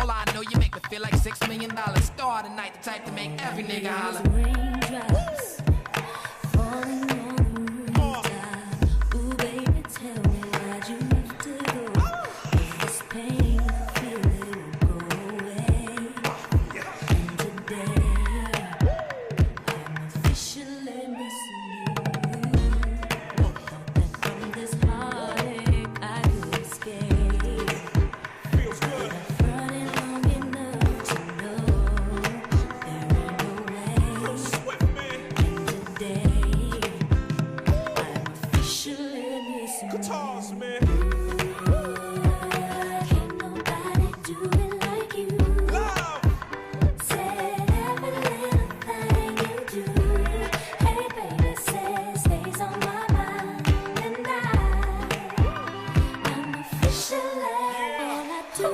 All I know, you make me feel like $6 million. Star tonight, the type to make every nigga holler. Raindrops falling on the rooftop. Ooh, baby, tell me why'd you have to go? Is this pain I feel it will go away? And today I'm officially missing you. Thought that from this heartache I could escape. Feels good. Running long enough to know there ain't no way. Swift, man. And today I'm officially missing you. Guitars, man. Can't nobody do it like you. Love. Said every little thing you do. Hey baby, stays on my mind. And I'm officially all I do.